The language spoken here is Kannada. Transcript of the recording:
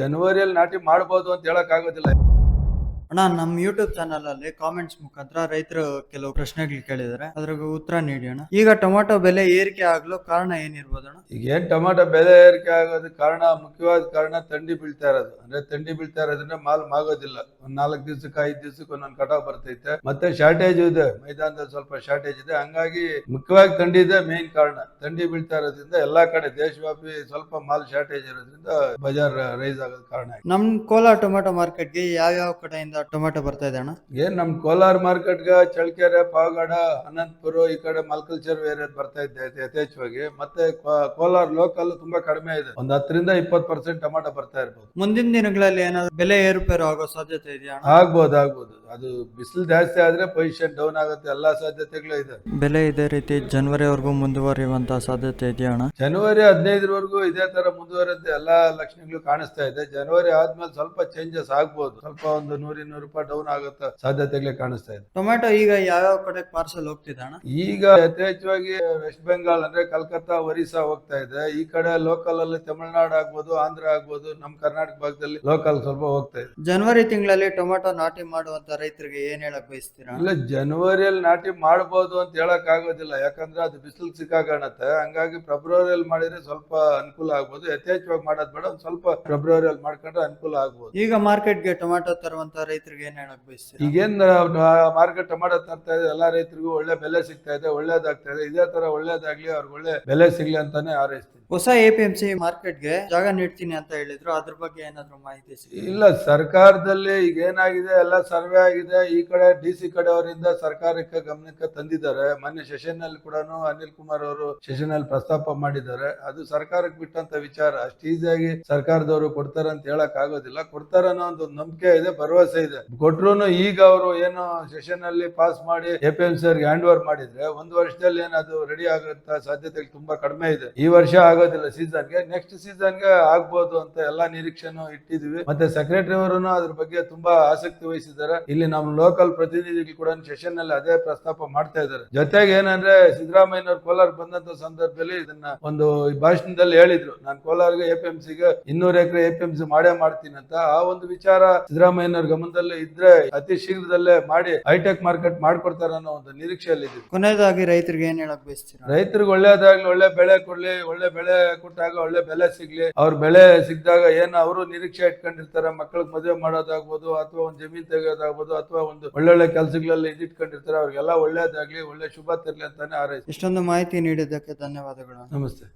ಜನವರಿಯಲ್ಲಿ ನಾಟಿ ಮಾಡಬಹುದು ಅಂತ ಹೇಳಕ್ ಆಗೋದಿಲ್ಲ. ಅಣ್ಣ, ನಮ್ಮ ಯೂಟ್ಯೂಬ್ ಚಾನಲ್ ಅಲ್ಲಿ ಕಾಮೆಂಟ್ಸ್ ಮುಖಾಂತರ ರೈತರು ಕೆಲವು ಪ್ರಶ್ನೆಗಳು ಕೇಳಿದ್ದಾರೆ, ಅದ್ರಿಗೆ ಉತ್ತರ ನೀಡಿ ಅಣ್ಣ. ಈಗ ಟೊಮಾಟೊ ಬೆಲೆ ಏರಿಕೆ ಆಗಲು ಕಾರಣ ಏನಿರ್ಬೋದು ಅಣ್ಣ? ಈಗ ಏನ್ ಟೊಮಾಟೊ ಬೆಲೆ ಏರಿಕೆ ಆಗೋದಕ್ಕೆ ಮುಖ್ಯವಾದ ಕಾರಣ ತಂಡಿ ಬೀಳ್ತಾ ಇರೋದು. ಅಂದ್ರೆ ತಂಡಿ ಬೀಳ್ತಾ ಇರೋದ್ರಿಂದ ಮಾಲ್ ಮಾಗೋದಿಲ್ಲ. ಒಂದ್ 4 ದಿವಸಕ್ಕೆ 5 ದಿವಸಕ್ಕೆ ಒಂದೊಂದು ಕಟಾವ್ ಬರ್ತೈತೆ. ಮತ್ತೆ ಶಾರ್ಟೇಜ್ ಇದೆ, ಮೈದಾನದಲ್ಲಿ ಸ್ವಲ್ಪ ಶಾರ್ಟೇಜ್ ಇದೆ. ಹಂಗಾಗಿ ಮುಖ್ಯವಾಗಿ ತಂಡಿ ಇದೆ ಮೇನ್ ಕಾರಣ. ತಂಡಿ ಬೀಳ್ತಾ ಇರೋದ್ರಿಂದ ಎಲ್ಲಾ ಕಡೆ ದೇಶವ್ಯಾಪಿ ಸ್ವಲ್ಪ ಮಾಲ್ ಶಾರ್ಟೇಜ್ ಇರೋದ್ರಿಂದ ಬಜಾರ್ ರೈಸ್ ಆಗೋದ್ ಕಾರಣ. ನಮ್ ಕೋಲಾರ ಟೊಮಾಟೊ ಮಾರ್ಕೆಟ್ಗೆ ಯಾವ ಕಡೆಯಿಂದ ಟೊಮಾಟೊ ಬರ್ತಾ ಇದೆ ಅಣ್ಣ? ಏನ್ ನಮ್ ಕೋಲಾರ ಮಾರ್ಕೆಟ್ಗೆ ಚಳ್ಳಕೆರೆ, ಪಾವಗಡ, ಅನಂತಪುರ ಈ ಕಡೆ ಮಲ್ಕಲ್ಚರ್ ಏರಿಯಾ ಬರ್ತಾ ಇದ್ದೆ ಯಥೇಚ್ಛವಾಗಿ. ಮತ್ತೆ ಕೋಲಾರ ಲೋಕಲ್ ತುಂಬಾ ಕಡಿಮೆ ಇದೆ. ಒಂದ್ 10-20% ಟೊಮಾಟೊ ಬರ್ತಾ ಇರ್ಬೋದು. ಮುಂದಿನ ದಿನಗಳಲ್ಲಿ ಏನಾದ್ರು ಬೆಲೆ ಏರುಪೇರು ಆಗೋ ಸಾಧ್ಯತೆ ಇದೆಯಾ ಅಣ್ಣ? ಆಗ್ಬೋದು. ಅದು ಬಿಸಿಲು ಜಾಸ್ತಿ ಆದ್ರೆ ಪೊಸಿಷನ್ ಡೌನ್ ಆಗುತ್ತೆ. ಎಲ್ಲಾ ಸಾಧ್ಯತೆಗಳು ಇದೆ. ಬೆಲೆ ಇದೇ ರೀತಿ ಜನವರಿವರೆಗೂ ಮುಂದುವರಿಯುವಂತ ಸಾಧ್ಯತೆ ಇದೆಯಾ ಅಣ್ಣ? ಜನವರಿ 15ರವರೆಗೂ ಇದೇ ತರ ಮುಂದುವರೆದ ಎಲ್ಲಾ ಲಕ್ಷಣಗಳು ಕಾಣಿಸ್ತಾ ಇದೆ. ಜನವರಿ ಆದ್ಮೇಲೆ ಸ್ವಲ್ಪ ಚೇಂಜಸ್ ಆಗ್ಬೋದು. ಸ್ವಲ್ಪ ಒಂದು 100-200 ರೂಪಾಯಿ ಡೌನ್ ಆಗುತ್ತ ಸಾಧ್ಯತೆಗಳೇ ಕಾಣಿಸ್ತಾ ಇದೆ. ಟೊಮ್ಯಾಟೊ ಈಗ ಯಾವ ಕಡೆ ಪಾರ್ಸಲ್ ಹೋಗ್ತಿದೆ ಅಣ್ಣ? ಈಗ ಯಥೇಚ್ಛವಾಗಿ ವೆಸ್ಟ್ ಬೆಂಗಾಲ್ ಅಂದ್ರೆ ಕಲ್ಕತ್ತಾ, ಒರಿಸ್ಸಾ ಹೋಗ್ತಾ ಇದೆ. ಈ ಕಡೆ ಲೋಕಲ್ ಅಲ್ಲಿ ತಮಿಳುನಾಡು ಆಗ್ಬೋದು, ಆಂಧ್ರ ಆಗ್ಬೋದು, ನಮ್ ಕರ್ನಾಟಕ ಭಾಗದಲ್ಲಿ ಲೋಕಲ್ ಸ್ವಲ್ಪ ಹೋಗ್ತಾ ಇದೆ. ಜನವರಿ ತಿಂಗಳಲ್ಲಿ ಟೊಮ್ಯಾಟೊ ನಾಟಿ ಮಾಡುವಂತ ರೈತರಿಗೆ ಏನ್ ಹೇಳಕ್ ಬಯಸ್ತೀರಾ? ಇಲ್ಲ, ಜನವರಿಯಲ್ಲಿ ನಾಟಿ ಮಾಡಬಹುದು ಅಂತ ಹೇಳಕ್ ಆಗೋದಿಲ್ಲ. ಯಾಕಂದ್ರೆ ಅದು ಬಿಸಿಲು ಸಿಕ್ಕಾಗಣತ್ತೆ. ಹಂಗಾಗಿ ಫೆಬ್ರವರಿಯಲ್ಲಿ ಮಾಡಿದ್ರೆ ಸ್ವಲ್ಪ ಅನುಕೂಲ ಆಗ್ಬೋದು. ಯಥೇಚ್ಛವಾಗಿ ಮಾಡೋದ್ ಬೇಡ, ಒಂದ್ ಸ್ವಲ್ಪ ಫೆಬ್ರವರಿಯಲ್ಲಿ ಮಾಡ್ಕೊಂಡ್ರೆ ಅನುಕೂಲ ಆಗ್ಬೋದು. ಈಗ ಮಾರ್ಕೆಟ್ಗೆ ಟೊಮ್ಯಾಟೊ ತರುವಂತ ರೈತರಿಗೆ ಏನ್ ಹೇಳಕ್ ಬಯಸ್ತೀರಾ? ಈಗೇನ್ ಮಾರ್ಕೆಟ್ ಟೊಮಾಟೊ ತರ್ತಾ ಇದೆ, ಎಲ್ಲಾ ರೈತರಿಗೂ ಒಳ್ಳೆ ಬೆಲೆ ಸಿಗ್ತಾ ಇದೆ, ಒಳ್ಳೇದಾಗ್ತಾ ಇದೆ. ಇದೇ ತರ ಒಳ್ಳೇದಾಗ್ಲಿ, ಅವ್ರಿಗೆ ಒಳ್ಳೆ ಬೆಲೆ ಸಿಗ್ಲಿ ಅಂತಾನೆ ಹಾರೈಸ್ತೀನಿ. ಹೊಸ APMC ಮಾರ್ಕೆಟ್ಗೆ ಜಾಗ ನೀಡ್ತೀನಿ ಅಂತ ಹೇಳಿದ್ರು, ಅದ್ರ ಬಗ್ಗೆ ಏನಾದ್ರು ಮಾಹಿತಿ ಸಿಗುತ್ತೆ? ಇಲ್ಲ, ಸರ್ಕಾರದಲ್ಲಿ ಈಗ ಏನಾಗಿದೆ, ಎಲ್ಲ ಸರ್ವೆ ಆಗಿದೆ. ಈ ಕಡೆ DC ಕಡೆಯವರಿಂದ ಸರ್ಕಾರಕ್ಕೆ ಗಮನಕ್ಕೆ ತಂದಿದ್ದಾರೆ. ಮೊನ್ನೆ ಸೆಷನ್ ನಲ್ಲಿ ಕೂಡ ಅನಿಲ್ ಕುಮಾರ್ ಅವರು ಸೆಷನ್ ನಲ್ಲಿ ಪ್ರಸ್ತಾಪ ಮಾಡಿದ್ದಾರೆ. ಅದು ಸರ್ಕಾರಕ್ಕೆ ಬಿಟ್ಟಂತ ವಿಚಾರ. ಅಷ್ಟು ಈಸಿಯಾಗಿ ಸರ್ಕಾರದವರು ಕೊಡ್ತಾರೆ ಅಂತ ಹೇಳಕ್ ಆಗೋದಿಲ್ಲ. ಕೊಡ್ತಾರೆ ಅನ್ನೋ ಒಂದು ನಂಬಿಕೆ ಇದೆ, ಭರವಸೆ ಇದೆ. ಕೊಟ್ರು ಈಗ ಅವರು ಏನು ಸೆಷನ್ ಅಲ್ಲಿ ಪಾಸ್ ಮಾಡಿ APMC ಅವ್ರಿಗೆ ಹ್ಯಾಂಡ್ ಓವರ್ ಮಾಡಿದ್ರೆ 1 ವರ್ಷದಲ್ಲಿ ಏನದು ರೆಡಿ ಆಗುತ್ತ ಸಾಧ್ಯತೆ ತುಂಬಾ ಕಡಿಮೆ ಇದೆ. ಈ ವರ್ಷ ಆಗೋದಿಲ್ಲ ಸೀಸನ್ಗೆ, ನೆಕ್ಸ್ಟ್ ಸೀಸನ್ಗೆ ಆಗ್ಬೋದು ಅಂತ ಎಲ್ಲಾ ನಿರೀಕ್ಷೆನೂ ಇಟ್ಟಿದೀವಿ. ಮತ್ತೆ ಸೆಕ್ರೆಟರಿ ಅವರು ಅದ್ರ ಬಗ್ಗೆ ತುಂಬಾ ಆಸಕ್ತಿ ವಹಿಸಿದ್ದಾರೆ. ಇಲ್ಲಿ ನಮ್ಮ ಲೋಕಲ್ ಪ್ರತಿನಿಧಿಗಳು ಕೂಡ ಸೆಷನ್ ನಲ್ಲಿ ಅದೇ ಪ್ರಸ್ತಾಪ ಮಾಡ್ತಾ ಇದ್ದಾರೆ. ಜೊತೆಗೆ ಏನಂದ್ರೆ, ಸಿದ್ದರಾಮಯ್ಯನವರು ಕೋಲಾರ ಬಂದಂತ ಸಂದರ್ಭದಲ್ಲಿ ಇದನ್ನ ಒಂದು ಭಾಷಣದಲ್ಲಿ ಹೇಳಿದ್ರು, ನಾನು ಕೋಲಾರ್ಗೆ APMCಗೆ 200 ಎಕರೆ APMC ಮಾಡೇ ಮಾಡ್ತೀನಿ ಅಂತ. ಆ ಒಂದು ವಿಚಾರ ಸಿದ್ದರಾಮಯ್ಯನವ್ರ ಗಮನದಲ್ಲಿ ಇದ್ರೆ ಅತಿ ಶೀಘ್ರದಲ್ಲೇ ಮಾಡಿ ಹೈಟೆಕ್ ಮಾರ್ಕೆಟ್ ಮಾಡ್ಕೊಡ್ತಾರೆ ಅನ್ನೋ ಒಂದು ನಿರೀಕ್ಷೆಯಲ್ಲಿ ಇದ್ದೀವಿ. ಕೊನೆಯದಾಗಿ ರೈತರಿಗೆ ಏನ್ ಹೇಳಕ್ ಬಯಸ್ತೀರಾ? ರೈತರಿಗೆ ಒಳ್ಳೇದಾಗ್ಲಿ, ಒಳ್ಳೆ ಬೆಳೆ ಕೊಡ್ಲಿ, ಒಳ್ಳೆ ಬೆಳೆ ಕೊಟ್ಟಾಗ ಒಳ್ಳೆ ಬೆಲೆ ಸಿಗ್ಲಿ. ಅವ್ರ ಬೆಳೆ ಸಿಕ್ಕಿದಾಗ ಏನು ಅವರು ನಿರೀಕ್ಷೆ ಇಟ್ಕೊಂಡಿರ್ತಾರೆ, ಮಕ್ಕಳಿಗೆ ಮದುವೆ ಮಾಡೋದಾಗ್ಬೋದು, ಅಥವಾ ಒಂದು ಜಮೀನ್ ತೆಗೆಯೋದಾಗ್ಬೋದು, ಅಥವಾ ಒಂದು ಒಳ್ಳೊಳ್ಳೆ ಕೆಲಸಗಳಲ್ಲಿ ಇದಿಟ್ಕೊಂಡಿರ್ತಾರೆ, ಅವ್ರಿಗೆಲ್ಲ ಒಳ್ಳೇದಾಗ್ಲಿ, ಒಳ್ಳೆ ಶುಭ ತರಲಿ ಅಂತಾನೆ ಹಾರೈಸಿ. ಇಷ್ಟೊಂದು ಮಾಹಿತಿ ನೀಡಿದ್ದಕ್ಕೆ ಧನ್ಯವಾದಗಳು. ನಮಸ್ತೆ.